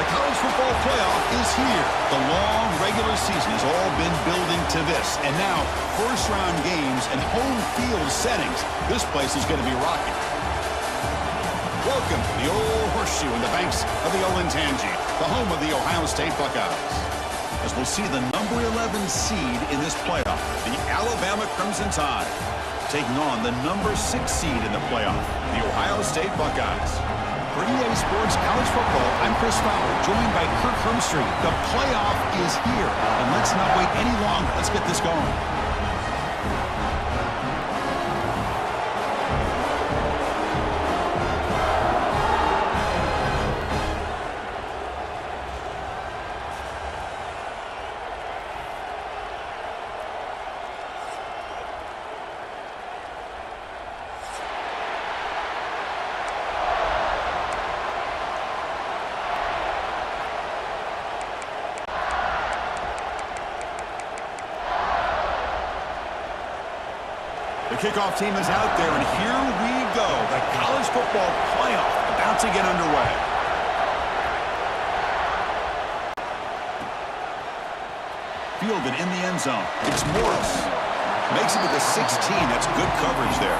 The college football playoff is here. The long regular season has all been building to this. And now, first-round games and home field settings. This place is going to be rocking. Welcome to the old horseshoe in the banks of the Olentangy, the home of the Ohio State Buckeyes. As we'll see the number 11 seed in this playoff, the Alabama Crimson Tide, taking on the number 6 seed in the playoff, the Ohio State Buckeyes. For EA Sports College Football, I'm Chris Fowler, joined by Kirk Hermstreet. The playoff is here, and let's not wait any longer. Let's get this going. The kickoff team is out there, and here we go. The college football playoff about to get underway. Fielded in the end zone. It's Morris. Makes it to the 16. That's good coverage there.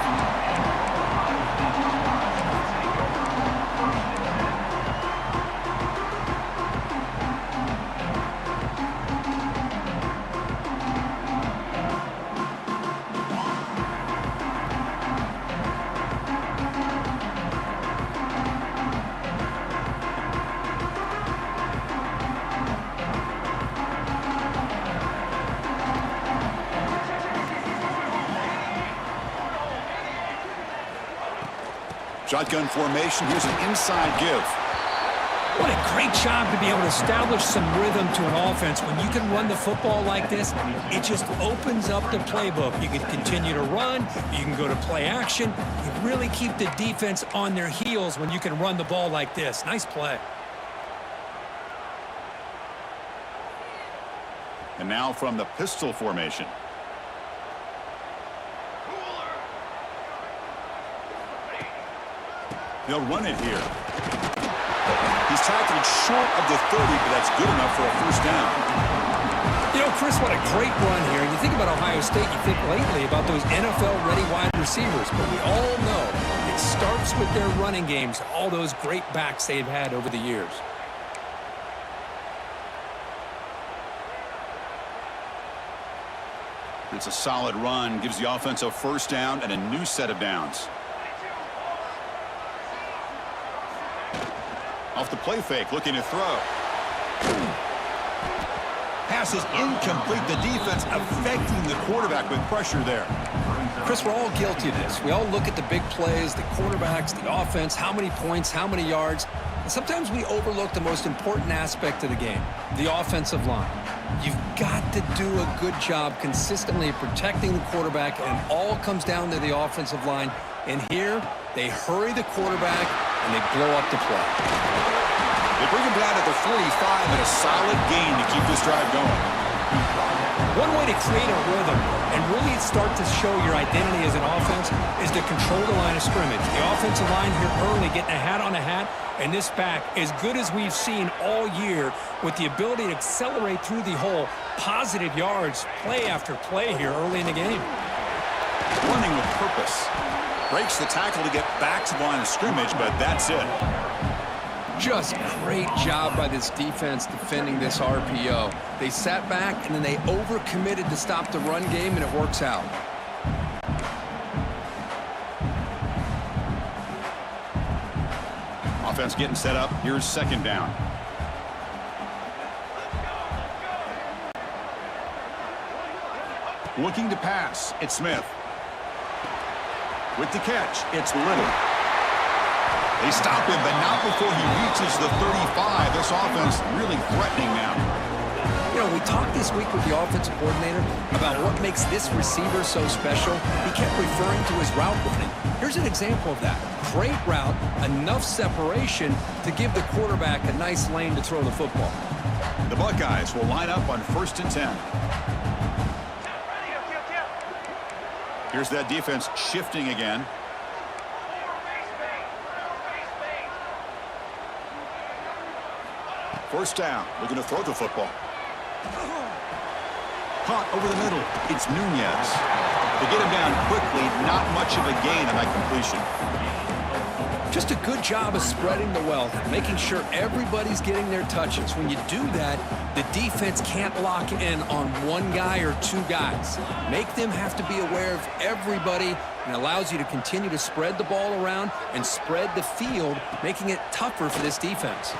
Shotgun formation. Here's an inside give. What a great job to be able to establish some rhythm to an offense. When you can run the football like this, it just opens up the playbook. You can continue to run. You can go to play action. You really keep the defense on their heels when you can run the ball like this. Nice play. And now from the pistol formation. They'll run it here. He's tackled short of the 30, but that's good enough for a first down. You know, Chris, what a great run here. You think about Ohio State, you think lately about those NFL-ready wide receivers, but we all know it starts with their running games, all those great backs they've had over the years. It's a solid run, gives the offense a first down and a new set of downs. Off the play fake, looking to throw. Pass is incomplete. The defense affecting the quarterback with pressure there. Chris, we're all guilty of this. We all look at the big plays, the quarterbacks, the offense, how many points, how many yards. And sometimes we overlook the most important aspect of the game, the offensive line. You've got to do a good job consistently protecting the quarterback, and it all comes down to the offensive line. And here, they hurry the quarterback, and they blow up the play. They bring him down at the 45 and a solid gain to keep this drive going. One way to create a rhythm and really start to show your identity as an offense is to control the line of scrimmage. The offensive line here early getting a hat on a hat, and this back, as good as we've seen all year, with the ability to accelerate through the hole, positive yards, play after play here early in the game. Running with purpose. Breaks the tackle to get back to the line of scrimmage, but that's it. Just great job by this defense defending this RPO. They sat back, and then they overcommitted to stop the run game, and it works out. Offense getting set up. Here's second down. Looking to pass. It's Smith. With the catch, it's Little. They stop him, but not before he reaches the 35. This offense really threatening now. You know, we talked this week with the offensive coordinator about what makes this receiver so special. He kept referring to his route running. Here's an example of that. Great route, enough separation to give the quarterback a nice lane to throw the football. The Buckeyes will line up on 1st and 10. Here's that defense shifting again. First down. Looking to throw the football. Caught over the middle. It's Nunez. To get him down quickly, not much of a gain on that completion. Just a good job of spreading the wealth, making sure everybody's getting their touches. When you do that, the defense can't lock in on one guy or two guys. Make them have to be aware of everybody, and allows you to continue to spread the ball around and spread the field, making it tougher for this defense.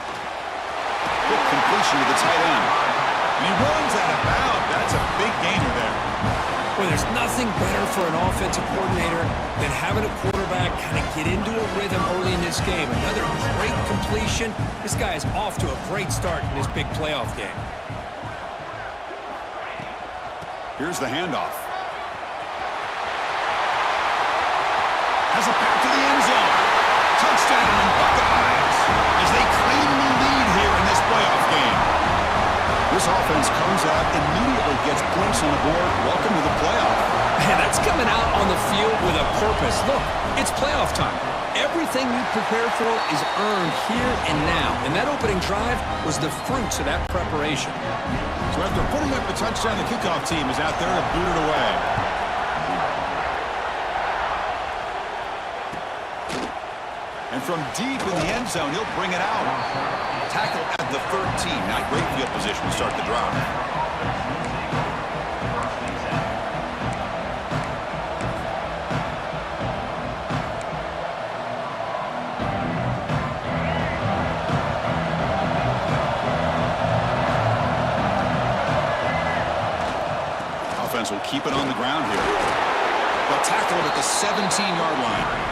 Good completion to the tight end. He runs out of bounds. That's a big gainer there. Well, there's nothing better for an offensive coordinator than having a quarterback kind of get into a rhythm early in this game. Another great completion. This guy is off to a great start in this big playoff game. Here's the handoff. Has a pass to the end zone. Touchdown, Buckeyes, as they claim the lead here in this playoff game. This offense comes out, immediately gets points on the board. Welcome to the playoff. Man, that's coming out on the field with a purpose. Look, it's playoff time. Everything you prepare for is earned here and now. And that opening drive was the fruits of that preparation. So after putting up the touchdown, the kickoff team is out there to boot it away. And from deep in the end zone, he'll bring it out. Tackle at the 13. Not great field position to start the drive. Offense will keep it on the ground here. They'll tackle it at the 17-yard line.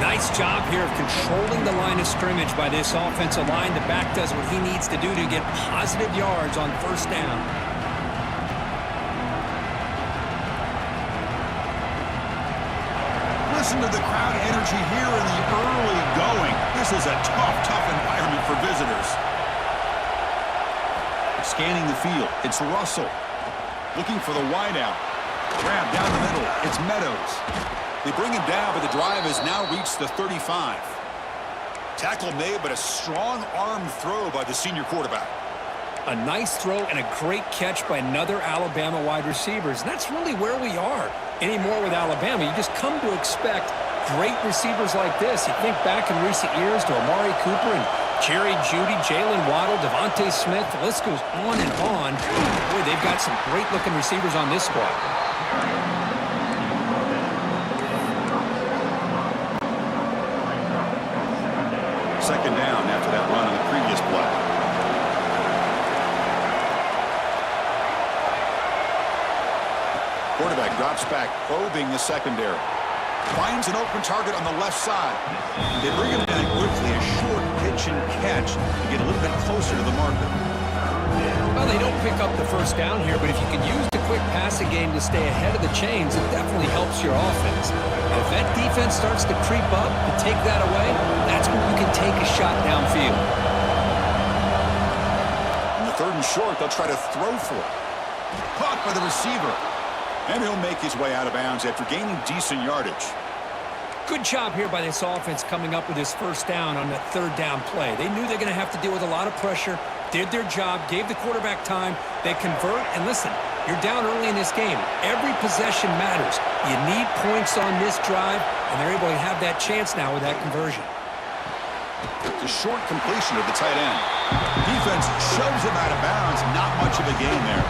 Nice job here of controlling the line of scrimmage by this offensive line. The back does what he needs to do to get positive yards on first down. Listen to the crowd energy here in the early going. This is a tough environment for visitors. Scanning the field, it's Russell. Looking for the wideout. Grab down the middle, it's Meadows. They bring him down, but the drive has now reached the 35. Tackle made, but a strong arm throw by the senior quarterback. A nice throw and a great catch by another Alabama wide receivers. And that's really where we are anymore with Alabama. You just come to expect great receivers like this. You think back in recent years to Amari Cooper and Jerry Jeudy, Jalen Waddle, Devontae Smith. The list goes on and on. Boy, they've got some great-looking receivers on this squad. Second down after that run on the previous play. Quarterback drops back, probing the secondary. Finds an open target on the left side. They bring him down quickly, a short pitch and catch to get a little bit closer to the marker. Well, they don't pick up the first down here, but if you can use the quick passing game to stay ahead of the chains, it definitely helps your offense. And if that defense starts to creep up and take that away, that's when you can take a shot downfield. On the third and short, they'll try to throw for it. Caught by the receiver. And he'll make his way out of bounds after gaining decent yardage. Good job here by this offense coming up with his first down on the third down play. They knew they're going to have to deal with a lot of pressure, did their job, gave the quarterback time. They convert, and listen, you're down early in this game. Every possession matters. You need points on this drive, and they're able to have that chance now with that conversion. It's a short completion of the tight end. Defense shoves him out of bounds. Not much of a gain there.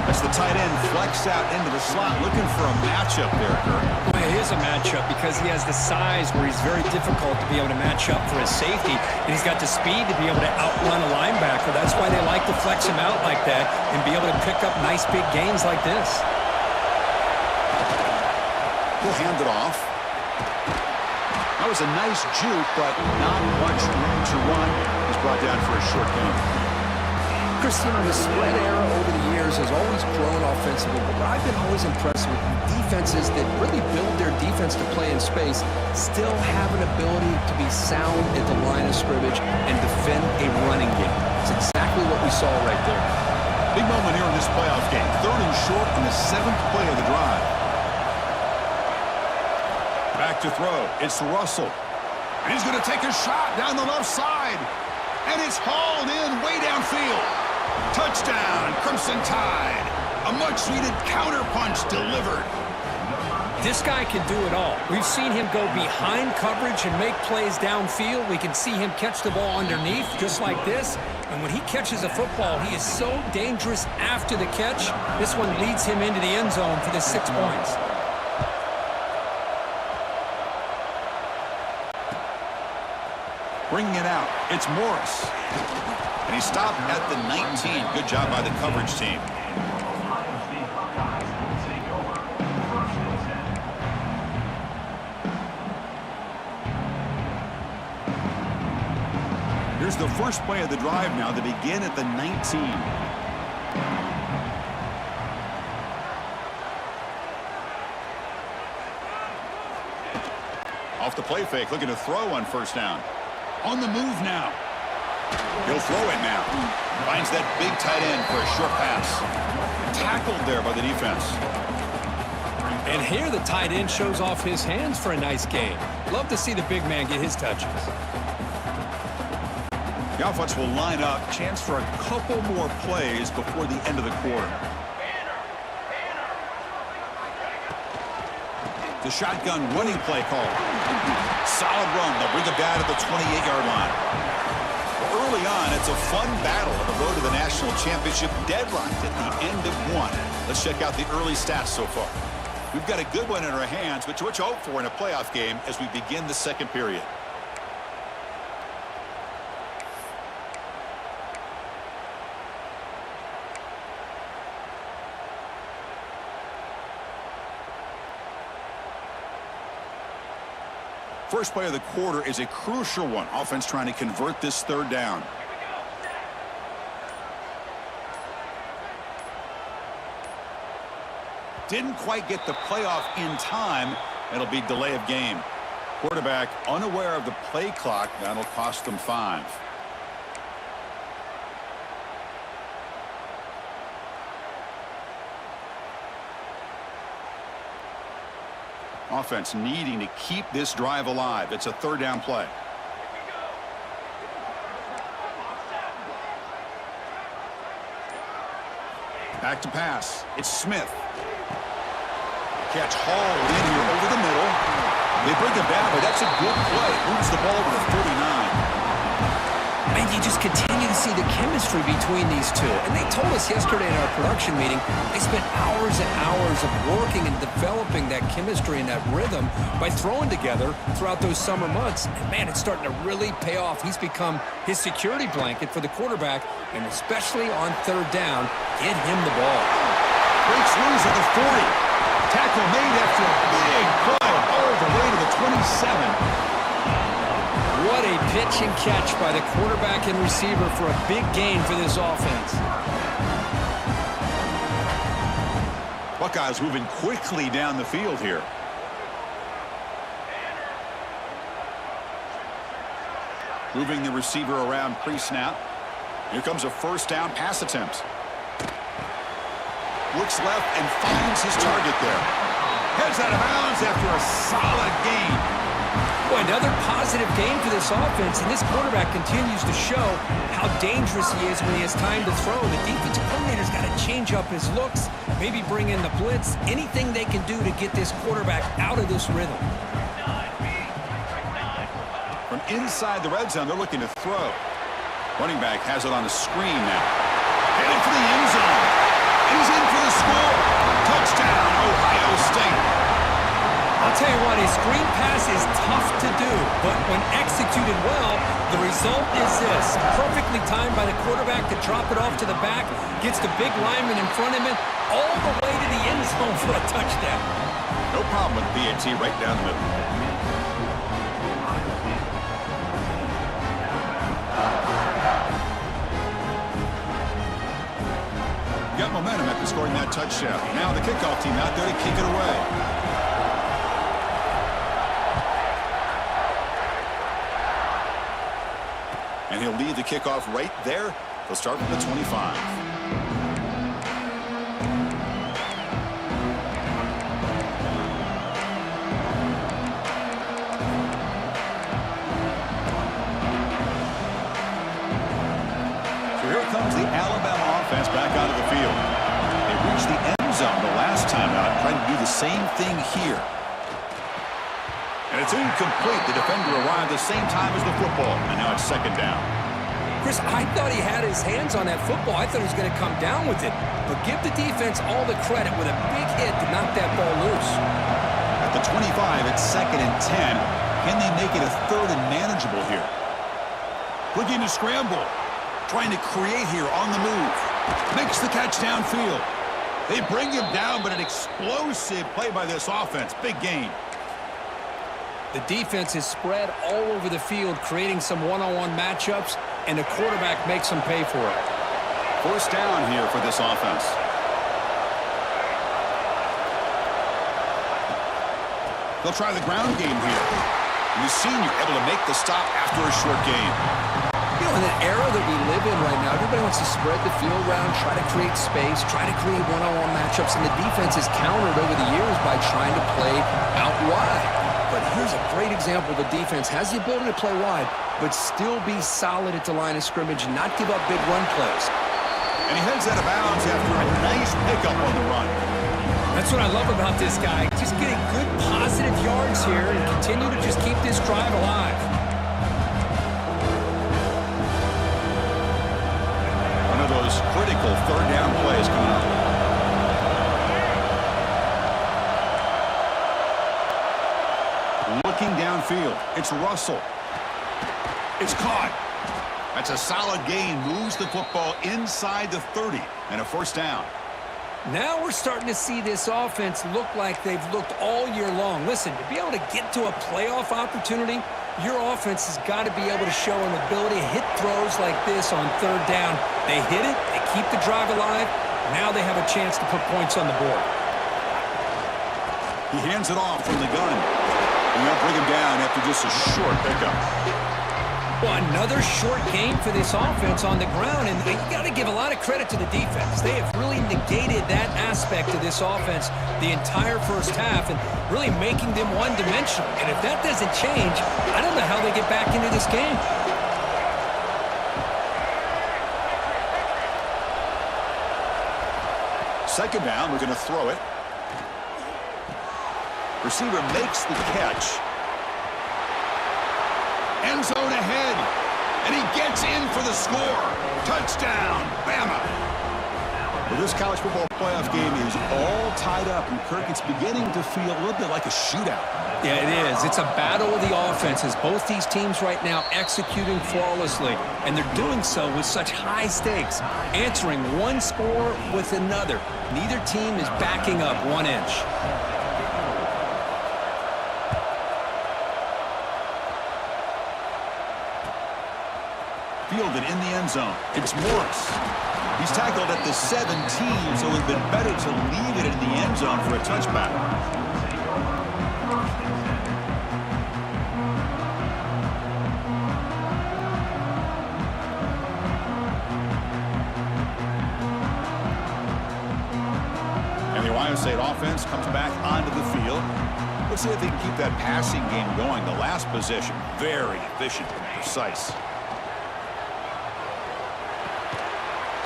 As the tight end flex out into the slot, looking for a matchup there, Kirk. Well, it is a matchup because he has the size where he's very difficult to be able to match up for his safety, and he's got the speed to be able to outrun a linebacker. That's why they like to flex him out like that and be able to pick up nice big gains like this. He'll hand it off. That was a nice juke, but not much room to run. He's brought down for a short gain. Christian, the spread era over the years has always grown offensively, but I've been always impressed with defenses that really build their defense to play in space, still have an ability to be sound at the line of scrimmage and defend a running game. It's exactly what we saw right there. Big moment here in this playoff game. Third and short in the 7th play of the drive. Back to throw. It's Russell. And he's going to take a shot down the left side. And it's hauled in way downfield. Touchdown, Crimson Tide. A much-needed counterpunch delivered. This guy can do it all. We've seen him go behind coverage and make plays downfield. We can see him catch the ball underneath, just like this. And when he catches a football, he is so dangerous after the catch. This one leads him into the end zone for the 6 points. Bringing it out, it's Morris. And he stopped at the 19. Good job by the coverage team. Here's the first play of the drive now to begin at the 19. Off the play fake, looking to throw on first down. On the move now. He'll throw it now. Finds that big tight end for a short pass. Tackled there by the defense. And here the tight end shows off his hands for a nice game. Love to see the big man get his touches. The offense will line up. Chance for a couple more plays before the end of the quarter. The shotgun running play call. Solid run. They'll bring it down to the 28-yard line. Early on, it's a fun battle on the road to the national championship, deadlocked at the end of one. Let's check out the early stats so far. We've got a good one in our hands, which what you hope for in a playoff game as we begin the second period. First play of the quarter is a crucial one. Offense trying to convert this third down. Didn't quite get the playoff in time. It'll be delay of game. Quarterback unaware of the play clock. That'll cost them 5. Offense needing to keep this drive alive. It's a third down play. Back to pass. It's Smith. Catch hauled in here over the middle. They bring it down, but that's a good play. Moves the ball to the 39. And you just continue to see the chemistry between these two. And they told us yesterday in our production meeting, they spent hours and hours of working and developing that chemistry and that rhythm by throwing together throughout those summer months. And man, it's starting to really pay off. He's become his security blanket for the quarterback, and especially on third down, get him the ball. Breaks loose at the 40. Tackle made after a big play all the way to the 27. What a pitch and catch by the quarterback and receiver for a big gain for this offense. Buckeyes moving quickly down the field here. Moving the receiver around pre-snap. Here comes a first down pass attempt. Looks left and finds his target there. Heads out of bounds after a solid gain. Boy, another positive game for this offense, and this quarterback continues to show how dangerous he is when he has time to throw. The defensive coordinator's got to change up his looks, maybe bring in the blitz, anything they can do to get this quarterback out of this rhythm. From inside the red zone, they're looking to throw. Running back has it on a screen now. Headed for the end zone. And he's in for the score. Touchdown, Ohio State. I'll tell you what, a screen pass is tough to do, but when executed well, the result is this. Perfectly timed by the quarterback to drop it off to the back, gets the big lineman in front of him, all the way to the end zone for a touchdown. No problem with BAT right down the middle. Got momentum after scoring that touchdown. Now the kickoff team out there to kick it away. And he'll lead the kickoff right there. They'll start from the 25. offense back onto the field. They reached the end zone the last time out, trying to do the same thing here. And it's incomplete. The defender arrived the same time as the football, and now it's second down. Chris, I thought he had his hands on that football. I thought he was going to come down with it. But give the defense all the credit with a big hit to knock that ball loose. At the 25, it's second and 10. Can they make it a third and manageable here? Looking to scramble. Trying to create here on the move. Makes the catch downfield. They bring him down, but an explosive play by this offense. Big gain. The defense is spread all over the field, creating some one-on-one matchups, and the quarterback makes them pay for it. First down here for this offense. They'll try the ground game here. And the senior able to make the stop after a short gain. You know, in an era that we live in right now, everybody wants to spread the field around, try to create space, try to create one-on-one matchups, and the defense is countered over the years by trying to play out wide. But here's a great example. The defense has the ability to play wide, but still be solid at the line of scrimmage and not give up big run plays. And he heads out of bounds after a nice pickup on the run. That's what I love about this guy. Just getting good positive yards here and continue to just keep this drive alive. One of those critical third down plays coming up. Looking downfield, it's Russell. It's caught. That's a solid gain. Moves the football inside the 30 and a first down. Now we're starting to see this offense look like they've looked all year long. Listen, to be able to get to a playoff opportunity, your offense has got to be able to show an ability to hit throws like this on third down. They hit it, they keep the drive alive. Now they have a chance to put points on the board. He hands it off from the gun. And they'll bring him down after just a short pickup. Well, another short game for this offense on the ground, and you got to give a lot of credit to the defense. They have really negated that aspect of this offense the entire first half and really making them one-dimensional. And if that doesn't change, I don't know how they get back into this game. Second down, we're going to throw it. Receiver makes the catch. End zone ahead. And he gets in for the score. Touchdown, Bama. Well, this college football playoff game is all tied up, and Kirk, it's beginning to feel a little bit like a shootout. Yeah, it is. It's a battle of the offenses. Both these teams right now executing flawlessly, and they're doing so with such high stakes, answering one score with another. Neither team is backing up 1 inch. Fielded in the end zone. It's Morris. He's tackled at the 17, so it would have been better to leave it in the end zone for a touchback. And the Ohio State offense comes back onto the field. Let's see if they can keep that passing game going. The last possession, very efficient and precise.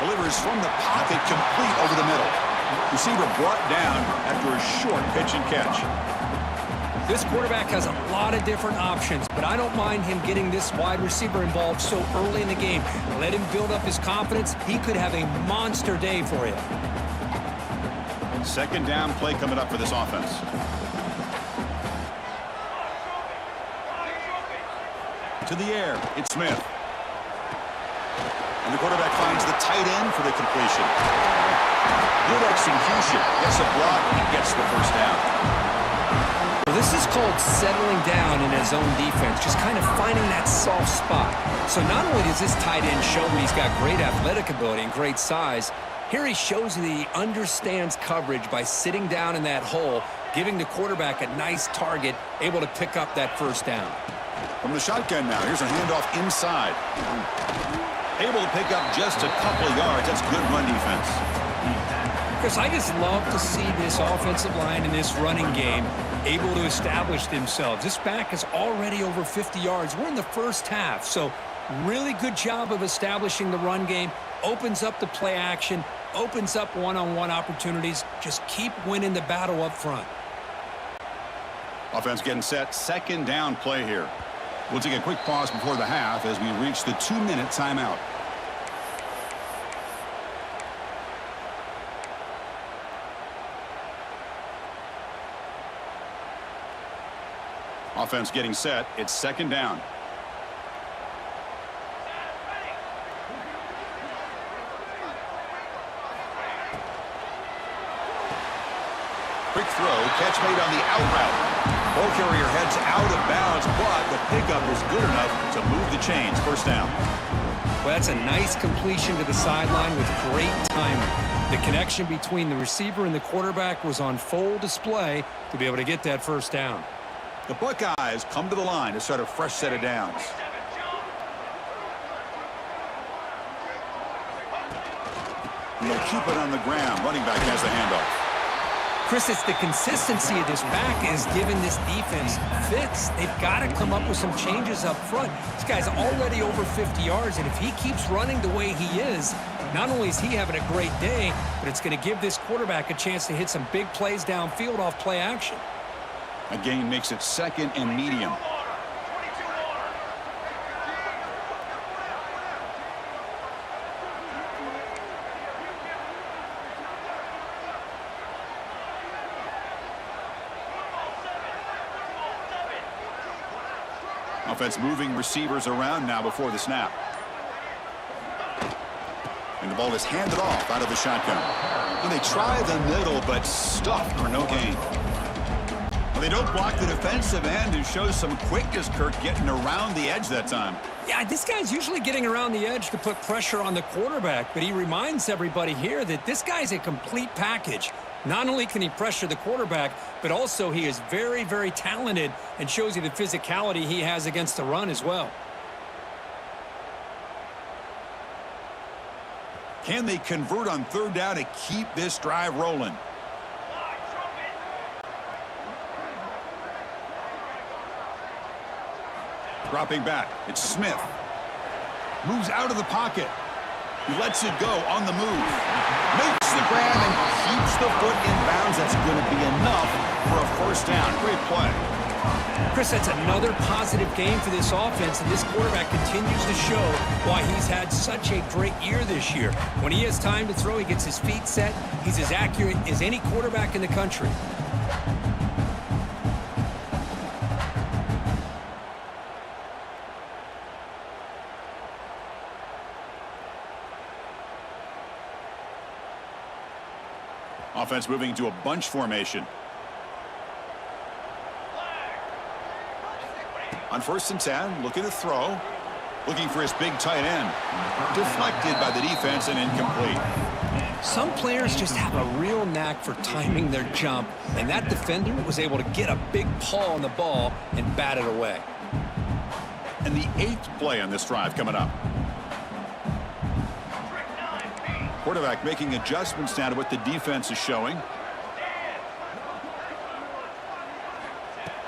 Delivers from the pocket, complete over the middle. Receiver brought down after a short pitch and catch. This quarterback has a lot of different options, but I don't mind him getting this wide receiver involved so early in the game. Let him build up his confidence. He could have a monster day for you. Second down play coming up for this offense. To the air, it's Smith. And the quarterback finds the tight end for the completion. Good execution. Gets a block and gets the first down. Well, this is called settling down in his own defense, just kind of finding that soft spot. So not only does this tight end show that he's got great athletic ability and great size, here he shows that he understands coverage by sitting down in that hole, giving the quarterback a nice target, able to pick up that first down. From the shotgun now, here's a handoff inside. Able to pick up just a couple of yards. That's good run defense. Chris, I just love to see this offensive line in this running game able to establish themselves. This back is already over 50 yards. We're in the first half, so really good job of establishing the run game. Opens up the play action, opens up one-on-one opportunities. Just keep winning the battle up front. Offense getting set. Second down play here. We'll take a quick pause before the half as we reach the 2-minute timeout. Offense getting set. It's second down. Quick throw. Catch made on the out route. Ball carrier heads out of bounds, but the pickup is good enough to move the chains. First down. Well, that's a nice completion to the sideline with great timing. The connection between the receiver and the quarterback was on full display to be able to get that first down. The Buckeyes come to the line to start a fresh set of downs. And they'll keep it on the ground. Running back has the handoff. Chris, it's the consistency of this back is giving this defense fits. They've got to come up with some changes up front. This guy's already over 50 yards, and if he keeps running the way he is, not only is he having a great day, but it's going to give this quarterback a chance to hit some big plays downfield off play action. A gain makes it second and medium. Offense moving receivers around now before the snap. And the ball is handed off out of the shotgun. And they try the middle, but stuffed for no gain. They don't block the defensive end, who shows some quickness, Kirk, getting around the edge that time. Yeah, this guy's usually getting around the edge to put pressure on the quarterback, but he reminds everybody here that this guy's a complete package. Not only can he pressure the quarterback, but also he is very, very talented and shows you the physicality he has against the run as well. Can they convert on third down to keep this drive rolling? Dropping back. It's Smith. Moves out of the pocket. He lets it go on the move. Makes the grab and keeps the foot in bounds. That's going to be enough for a first down. Great play. Chris, that's another positive game for this offense, and this quarterback continues to show why he's had such a great year this year. When he has time to throw, he gets his feet set. He's as accurate as any quarterback in the country. Offense moving to a bunch formation. On 1st and 10, looking to throw. Looking for his big tight end. Deflected by the defense and incomplete. Some players just have a real knack for timing their jump, and that defender was able to get a big paw on the ball and bat it away. And the 8th play on this drive coming up. Quarterback making adjustments now to what the defense is showing.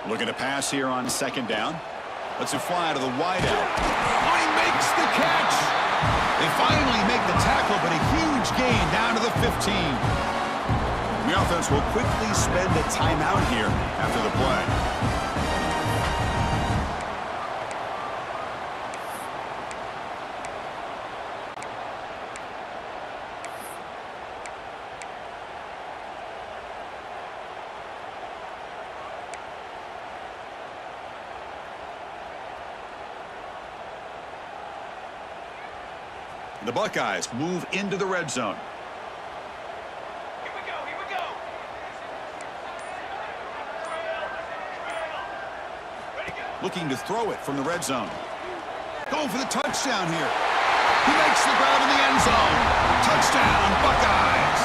Looking to pass here on second down. Lets it fly to the wideout. Oh, he makes the catch. They finally make the tackle, but a huge gain down to the 15. The offense will quickly spend a timeout here after the play. The Buckeyes move into the red zone. Here we go. Ready, go. Looking to throw it from the red zone. Going for the touchdown here. He makes the grab in the end zone. Touchdown, Buckeyes.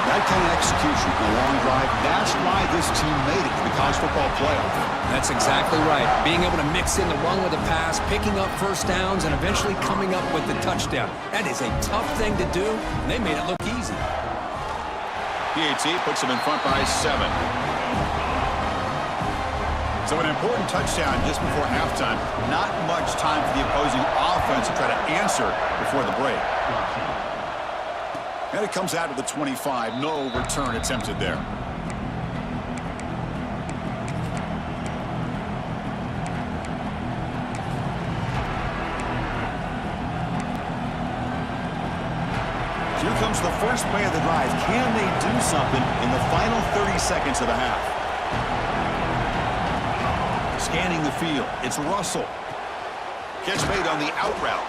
That kind of execution in a long drive, that's why this team made it to the college football playoff. That's exactly right. Being able to mix in the run with the pass, picking up first downs, and eventually coming up with the touchdown. That is a tough thing to do, and they made it look easy. PAT puts them in front by 7. So an important touchdown just before halftime. Not much time for the opposing offense to try to answer before the break. And it comes out to the 25. No return attempted there. Here comes the first play of the drive. Can they do something in the final 30 seconds of the half? Scanning the field. It's Russell. Catch made on the out route.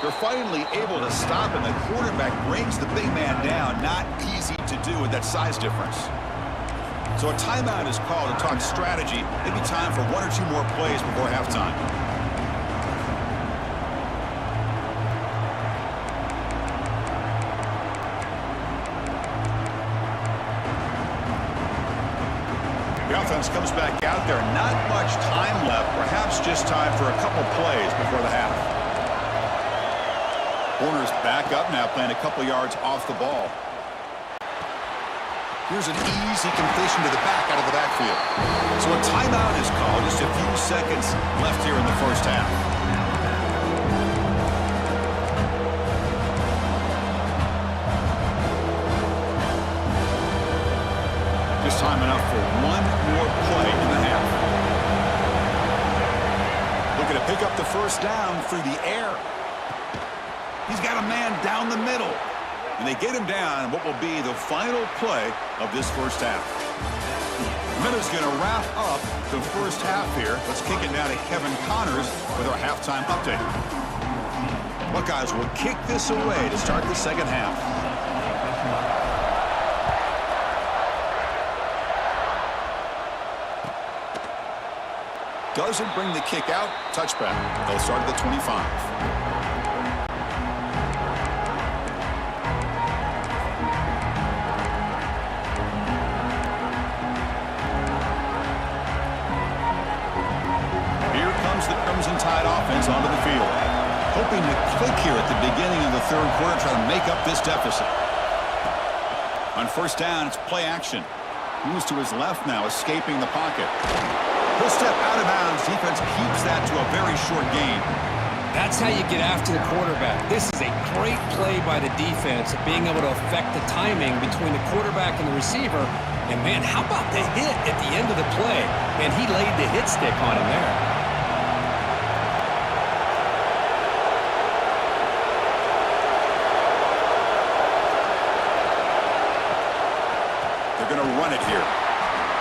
They're finally able to stop, and the quarterback brings the big man down. Not easy to do with that size difference. So a timeout is called to talk strategy. Maybe time for 1 or 2 more plays before halftime. The offense comes back out there. Not much time left. Perhaps just time for a couple plays before the half. Corner's back up now, playing a couple yards off the ball. Here's an easy completion to the back out of the backfield. So a timeout is called. Just a few seconds left here in the first half. Just time enough for 1 more play in the half. Looking to pick up the first down through the air. He's got a man down the middle. And they get him down in what will be the final play of this first half. Minute's going to wrap up the first half here. Let's kick it now to Kevin Connors with our halftime update. Buckeyes will kick this away to start the second half. Doesn't bring the kick out. Touchback. They'll start at the 25. Tide offense onto the field. Hoping to click here at the beginning of the third quarter, try to make up this deficit. On first down, it's play action. Moves to his left now, escaping the pocket. He'll step out of bounds. Defense keeps that to a very short gain. That's how you get after the quarterback. This is a great play by the defense, being able to affect the timing between the quarterback and the receiver. And, man, how about the hit at the end of the play? And he laid the hit stick on him there. Run it here.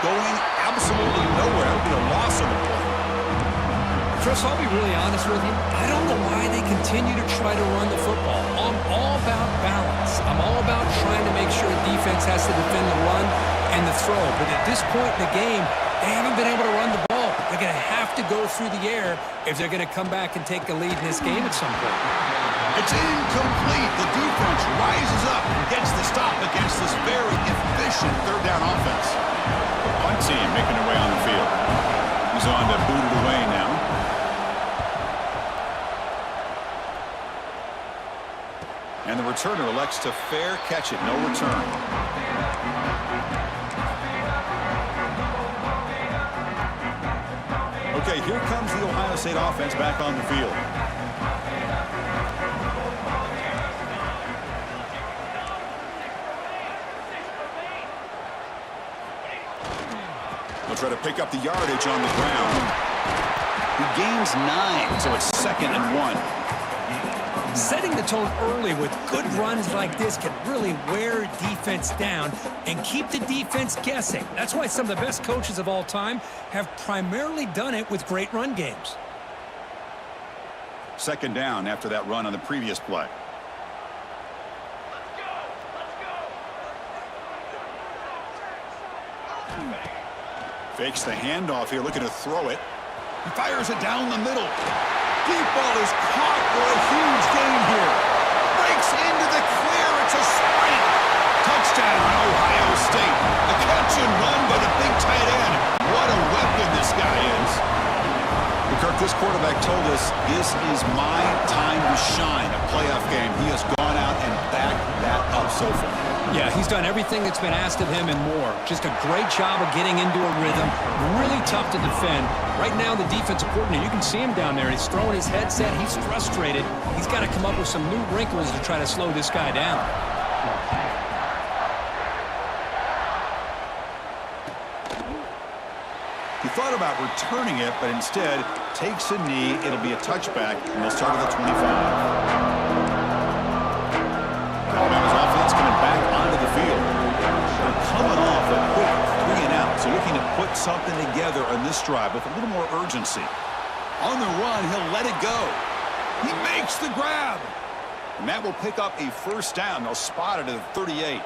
Going absolutely nowhere. That would be a loss on the play. Chris, I'll be really honest with you. I don't know why they continue to try to run the football. I'm all about balance. I'm all about trying to make sure the defense has to defend the run and the throw. But at this point in the game, they haven't been able to run the ball. They're going to have to go through the air if they're going to come back and take the lead in this game at some point. It's incomplete. The defense rises up and gets the stop against this very efficient third down offense. The punt team making their way on the field. He's on to boot it away now. And the returner elects to fair catch it. No return. Okay, here comes the Ohio State offense back on the field. They'll try to pick up the yardage on the ground. He gains 9, so it's 2nd and 1. Setting the tone early with good runs like this can really wear defense down and keep the defense guessing. That's why some of the best coaches of all time have primarily done it with great run games. 2nd down after that run on the previous play. Fakes the handoff here, looking to throw it. He fires it down the middle. Deep ball is caught for a huge gain here. Breaks into the clear. It's a sprint. Touchdown, Ohio State. A catch and run by the big tight end. What a weapon this guy is. Kirk, this quarterback told us this is my time to shine. A playoff game. He has gone out and backed that up. job so far. Yeah, he's done everything that's been asked of him and more. Just a great job of getting into a rhythm. Really tough to defend. Right now, the defensive coordinator, you can see him down there. He's throwing his headset. He's frustrated. He's got to come up with some new wrinkles to try to slow this guy down. He thought about returning it, but instead takes a knee. It'll be a touchback, and they'll start at the 25. Alabama's offense coming back onto the field. They're coming off a quick 3-and-out, so looking to put something together on this drive with a little more urgency. On the run, he'll let it go. He makes the grab. And that will pick up a first down. They'll spot it at the 38.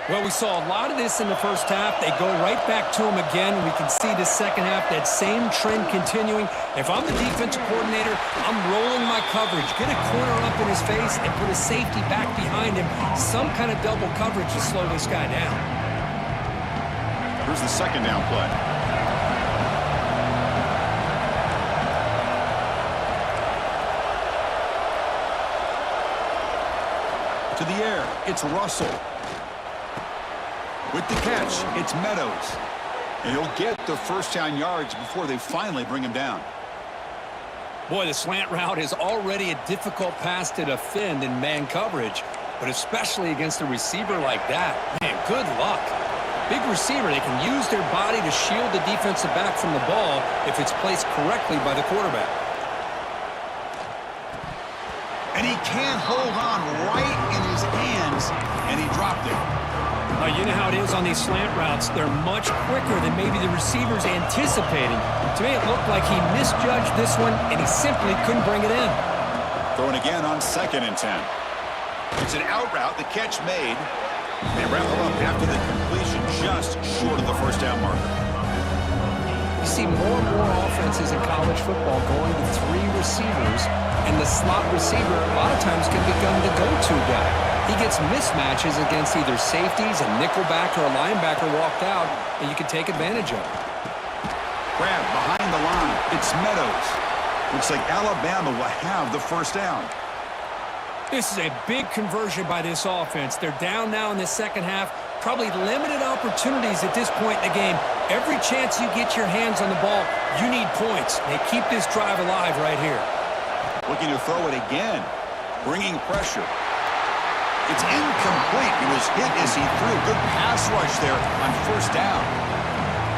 Well, we saw a lot of this in the first half. They go right back to him again. We can see the second half, that same trend continuing. If I'm the defensive coordinator, I'm rolling my coverage. Get a corner up in his face and put a safety back behind him. Some kind of double coverage to slow this guy down. Here's the second down play. To the air, it's Russell. With the catch, it's Meadows. And he'll get the first down yards before they finally bring him down. Boy, the slant route is already a difficult pass to defend in man coverage, but especially against a receiver like that. Man, good luck. Big receiver, they can use their body to shield the defensive back from the ball if it's placed correctly by the quarterback. And he can't hold on right in his hands, and he dropped it. You know how it is on these slant routes. They're much quicker than maybe the receiver's anticipating. To me, it looked like he misjudged this one, and he simply couldn't bring it in. Throwing again on 2nd and 10. It's an out route, the catch made. They wrap him up after the completion, just short of the first down marker. You see more and more offenses in college football going to 3 receivers, and the slot receiver a lot of times can become the go-to guy. He gets mismatches against either safeties, a nickelback, or a linebacker walked out, and you can take advantage of it. Grab behind the line. It's Meadows. Looks like Alabama will have the first down. This is a big conversion by this offense. They're down now in the second half. Probably limited opportunities at this point in the game. Every chance you get your hands on the ball, you need points. They keep this drive alive right here. Looking to throw it again. Bringing pressure. It's incomplete. He was hit as he threw. Good pass rush there on first down.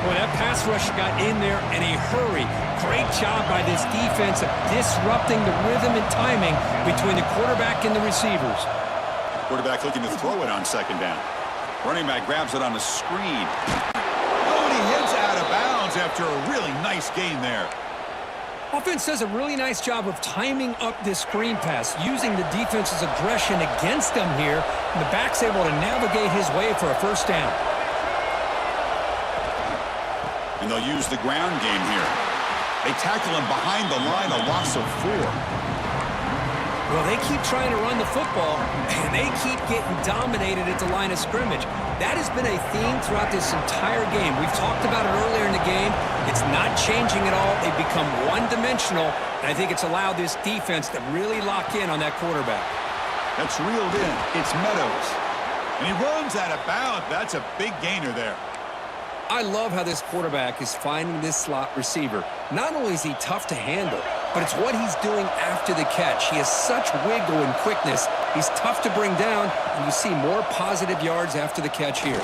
Boy, that pass rush got in there in a hurry. Great job by this defense of disrupting the rhythm and timing between the quarterback and the receivers. Quarterback looking to throw it on 2nd down. Running back grabs it on the screen. Oh, and he heads out of bounds after a really nice gain there. Offense does a really nice job of timing up this screen pass, using the defense's aggression against them here, and the back's able to navigate his way for a first down. And they'll use the ground game here. They tackle him behind the line, a loss of 4. Well, they keep trying to run the football, and they keep getting dominated at the line of scrimmage. That has been a theme throughout this entire game. We've talked about it earlier in the game. It's not changing at all. They've become one-dimensional, and I think it's allowed this defense to really lock in on that quarterback. That's reeled in. It's Meadows. And he runs out of bounds. That's a big gainer there. I love how this quarterback is finding this slot receiver. Not only is he tough to handle, but it's what he's doing after the catch. He has such wiggle and quickness. He's tough to bring down, and you see more positive yards after the catch here.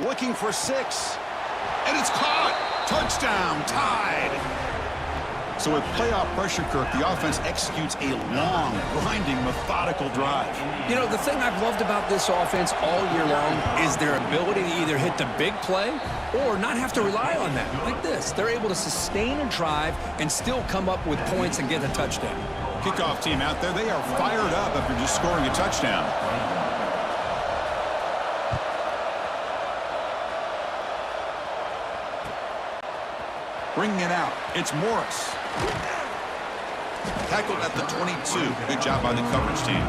Looking for 6. And it's caught. Touchdown. Tied. So with playoff pressure, Kirk, the offense executes a long, grinding, methodical drive. You know, the thing I've loved about this offense all year long is their ability to either hit the big play or not have to rely on that. Like this. They're able to sustain a drive and still come up with points and get a touchdown. Kickoff team out there, they are fired up after just scoring a touchdown. Bringing it out, it's Morris. Tackled at the 22. Good job by the coverage team.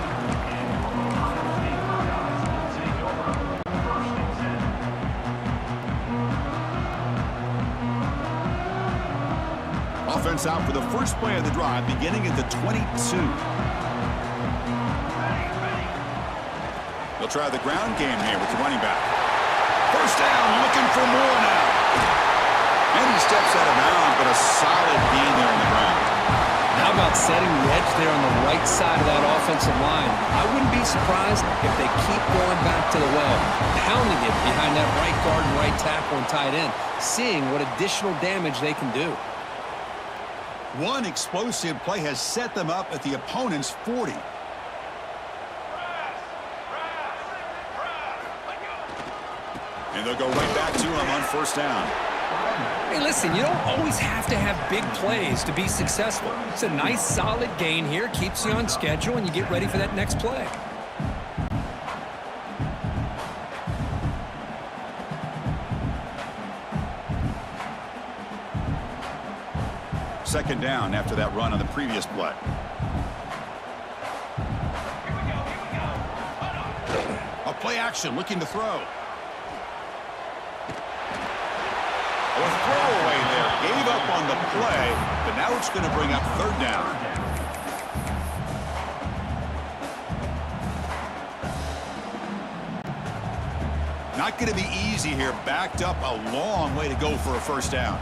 Offense out for the first play of the drive, beginning at the 22. They'll try the ground game here with the running back. First down, looking for more now. And he steps out of bounds, but a solid gain there on the ground. How about setting the edge there on the right side of that offensive line? I wouldn't be surprised if they keep going back to the well, pounding it behind that right guard and right tackle and tight end, seeing what additional damage they can do. One explosive play has set them up at the opponent's 40. And they'll go right back to him on first down. Hey, listen, you don't always have to have big plays to be successful. It's a nice, solid gain here, keeps you on schedule, and you get ready for that next play. Second down after that run on the previous play. A play action, looking to throw. A throwaway there. Gave up on the play, but now it's going to bring up third down. Not going to be easy here. Backed up a long way to go for a first down.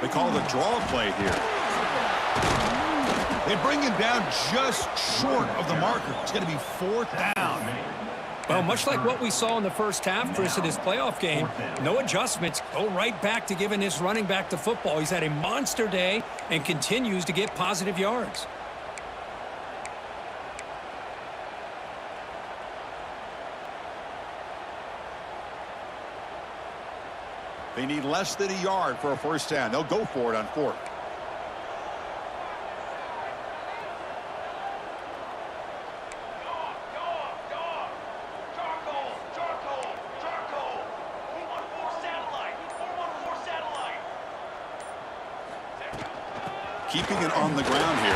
They call the draw play here. They bring him down just short of the marker. It's going to be fourth down. Well, much like what we saw in the first half, Chris, in this playoff game, no adjustments. Go right back to giving his running back the football. He's had a monster day and continues to get positive yards. They need less than a yard for a first down. They'll go for it on fourth. Keeping it on the ground here.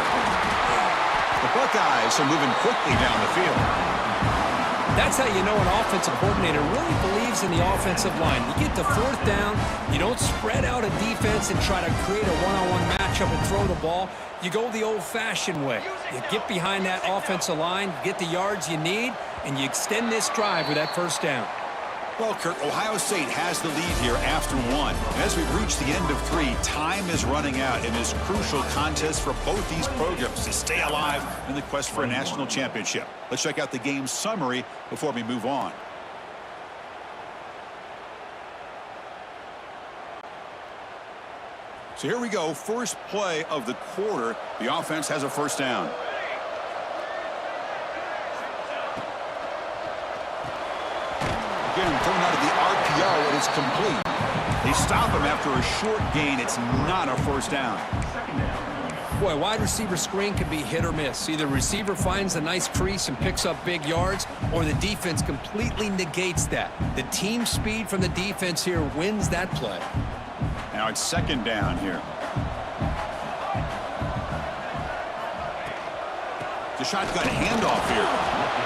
The Buckeyes are moving quickly down the field. That's how you know an offensive coordinator really believes in the offensive line. You get to fourth down, you don't spread out a defense and try to create a one-on-one matchup and throw the ball. You go the old-fashioned way. You get behind that offensive line, get the yards you need, and you extend this drive with that first down. Well, Kurt, Ohio State has the lead here after one. As we reach the end of three, time is running out in this crucial contest for both these programs to stay alive in the quest for a national championship. Let's check out the game summary before we move on. So here we go. First play of the quarter. The offense has a first down. Again, thrown out of the RPO, and it's complete. They stop him after a short gain. It's not a first down. Boy, wide receiver screen can be hit or miss. Either receiver finds a nice crease and picks up big yards, or the defense completely negates that. The team speed from the defense here wins that play. Now it's second down here. The shotgun handoff here.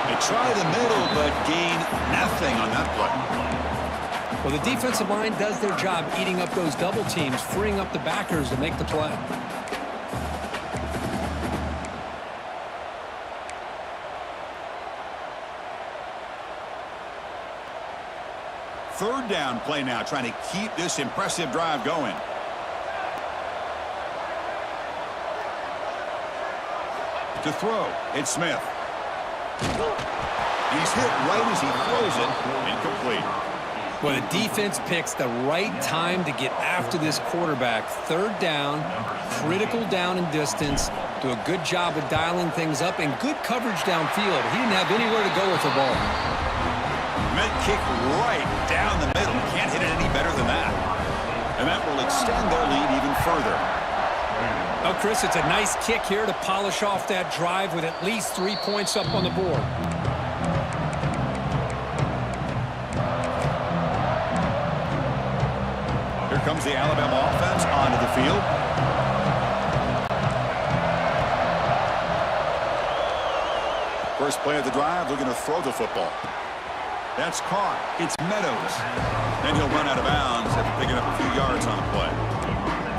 They try the middle, but gain nothing on that play. Well, the defensive line does their job eating up those double teams, freeing up the backers to make the play. Third down play now, trying to keep this impressive drive going. To throw, it's Smith. He's hit right as he throws it, incomplete. Well, the defense picks the right time to get after this quarterback. Third down, critical down and distance. Do a good job of dialing things up and good coverage downfield. He didn't have anywhere to go with the ball. Meant kick right down the middle. Can't hit it any better than that. And that will extend their lead even further. Oh, Chris, it's a nice kick here to polish off that drive with at least 3 points up on the board. Here comes the Alabama offense onto the field. First play of the drive, looking to throw the football. That's caught. It's Meadows. Then he'll run out of bounds after picking up a few yards on the play.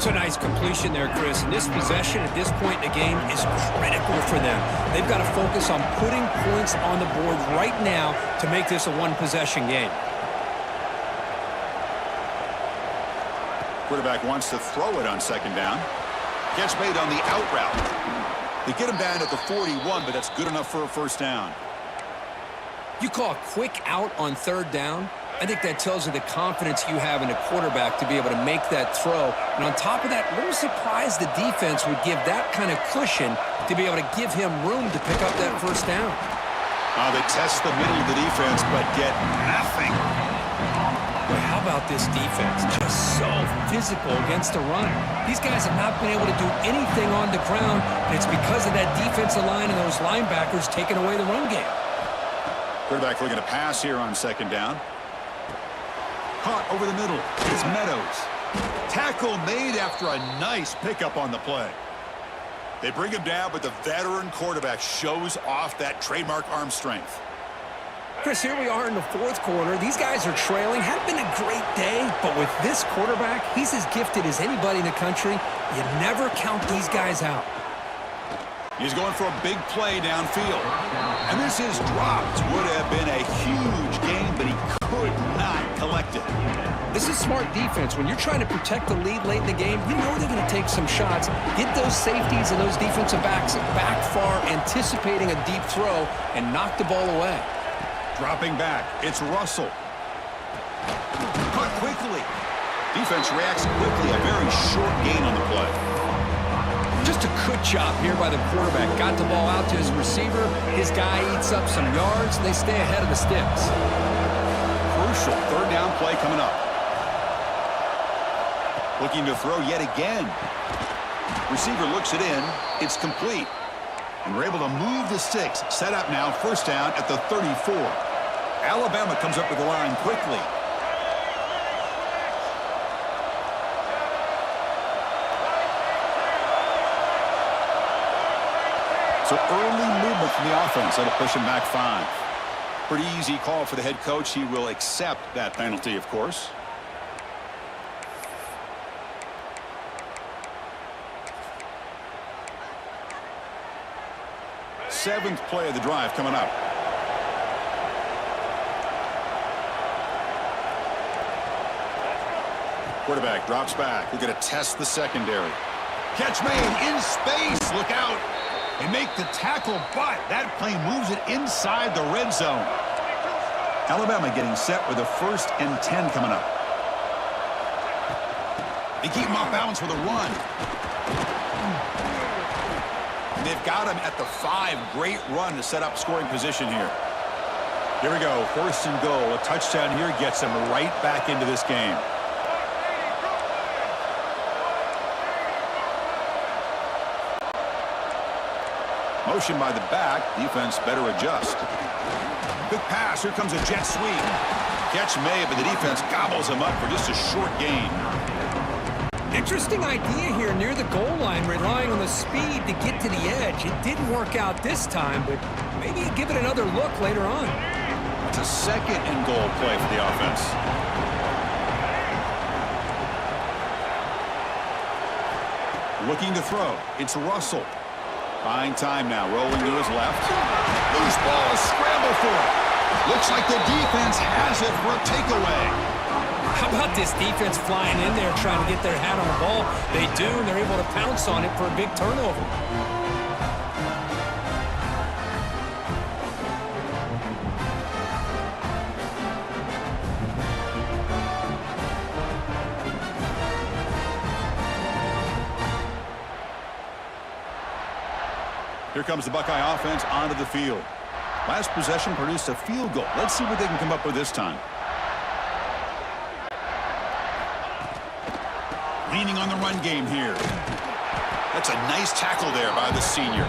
It's a nice completion there, Chris. And this possession at this point in the game is critical for them. They've got to focus on putting points on the board right now to make this a one-possession game. Quarterback wants to throw it on second down. Catch made on the out route. They get him down at the 41, but that's good enough for a first down. You call a quick out on third down? I think that tells you the confidence you have in a quarterback to be able to make that throw. And on top of that, a little surprised the defense would give that kind of cushion to be able to give him room to pick up that first down. They test the middle of the defense, but get nothing. Boy, how about this defense? Just so physical against the run. These guys have not been able to do anything on the ground, and it's because of that defensive line and those linebackers taking away the run game. Quarterback looking to pass here on second down. Caught over the middle. It's Meadows. Tackle made after a nice pickup on the play. They bring him down, but the veteran quarterback shows off that trademark arm strength. Chris, here we are in the fourth quarter. These guys are trailing. Hadn't been a great day, but with this quarterback, he's as gifted as anybody in the country. You never count these guys out. He's going for a big play downfield. And this is dropped. Would have been a huge gain, but he could not collect it. This is smart defense. When you're trying to protect the lead late in the game, you know they're going to take some shots. Get those safeties and those defensive backs back far, anticipating a deep throw, and knock the ball away. Dropping back. It's Russell. Cut quickly. Defense reacts quickly. A very short gain on the play. Just a good job here by the quarterback. Got the ball out to his receiver. His guy eats up some yards, and they stay ahead of the sticks. Crucial third down play coming up. Looking to throw yet again. Receiver looks it in. It's complete. And we're able to move the sticks. Set up now, first down at the 34. Alabama comes up with the line quickly. So early movement from the offense. That'll push him back 5. Pretty easy call for the head coach. He will accept that penalty, of course. Seventh play of the drive coming up. Quarterback drops back. We're going to test the secondary. Catch made in space. Look out. They make the tackle, but that play moves it inside the red zone. Alabama getting set with a 1st and 10 coming up. They keep him off balance with a run. And they've got him at the 5. Great run to set up scoring position here. Here we go. 1st and goal. A touchdown here gets them right back into this game. Motion by the back. Defense better adjust. Quick pass. Here comes a jet sweep. Catch made, but the defense gobbles him up for just a short gain. Interesting idea here near the goal line, relying on the speed to get to the edge. It didn't work out this time, but maybe give it another look later on. It's a 2nd and goal play for the offense. Looking to throw. It's Russell. Buying time now. Rolling to his left. Loose ball. Scramble for it. Looks like the defense has it for a takeaway. How about this defense flying in there trying to get their hat on the ball? They do, and they're able to pounce on it for a big turnover. Here comes the Buckeye offense onto the field. Last possession produced a field goal. Let's see what they can come up with this time. Leaning on the run game here. That's a nice tackle there by the senior.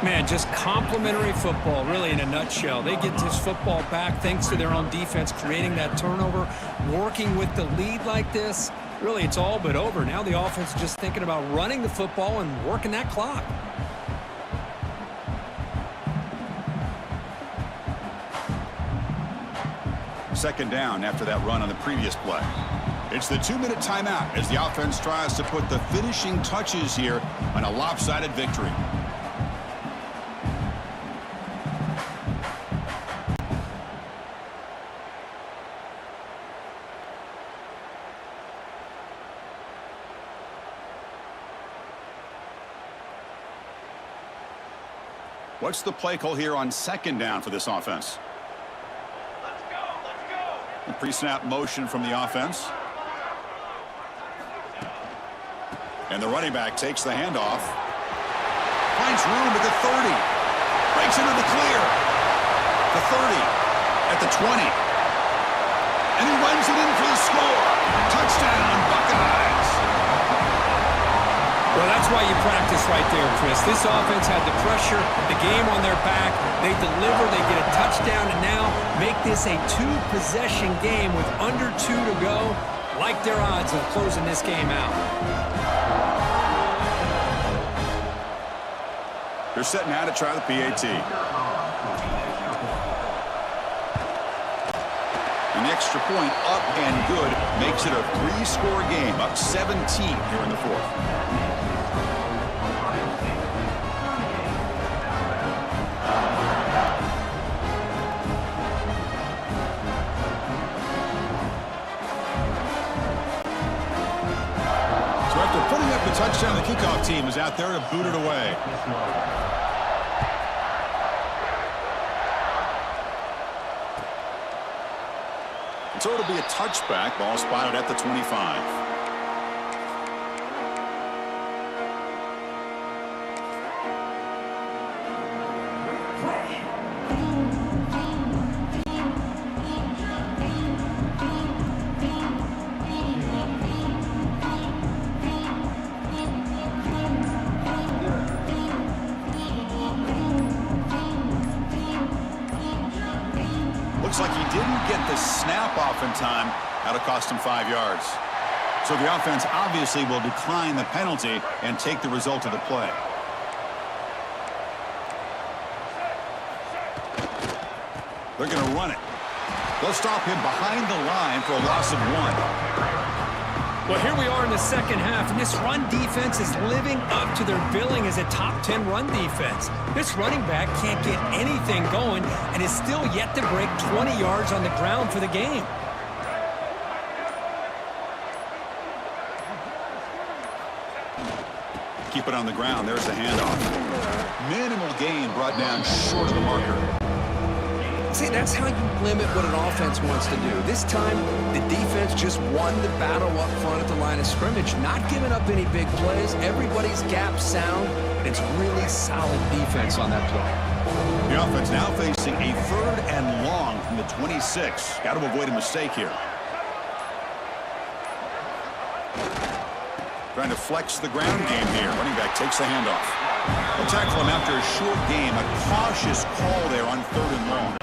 Man, just complimentary football, really, in a nutshell. They get this football back thanks to their own defense, creating that turnover, working with the lead like this. Really, it's all but over. Now the offense is just thinking about running the football and working that clock. Second down after that run on the previous play. It's the 2-minute timeout as the offense tries to put the finishing touches here on a lopsided victory. What's the play call here on 2nd down for this offense? Let's go. Let's go. The pre-snap motion from the offense. And the running back takes the handoff. Finds room at the 30. Breaks into the clear. The 30. At the 20. And he runs it in for the score. Touchdown, Buckeyes. Well, that's why you practice right there, Chris. This offense had the pressure, the game on their back. They deliver, they get a touchdown, and now make this a 2-possession game with under 2 to go. Like their odds of closing this game out. They're set now to try the PAT. An extra point up and good makes it a 3-score game, up 17 here in the 4th. So after putting up the touchdown, the kickoff team is out there to boot it away. So it'll be a touchback. Ball spotted at the 25. Looks like he didn't get the snap off in time. That'll cost him 5 yards. So the offense obviously will decline the penalty and take the result of the play. They're going to run it. They'll stop him behind the line for a loss of 1. Well, here we are in the second half, and this run defense is living up to their billing as a top 10 run defense. This running back can't get anything going and is still yet to break 20 yards on the ground for the game. Keep it on the ground. There's the handoff. Minimal gain brought down short of the marker. See, that's how you limit what an offense wants to do. This time, the defense just won the battle up front at the line of scrimmage, not giving up any big plays. Everybody's gap sound. It's really solid defense on that play. The offense now facing a 3rd and long from the 26. Got to avoid a mistake here. Trying to flex the ground game here. Running back takes the handoff. They'll tackle him after a short game. A cautious call there on 3rd and long.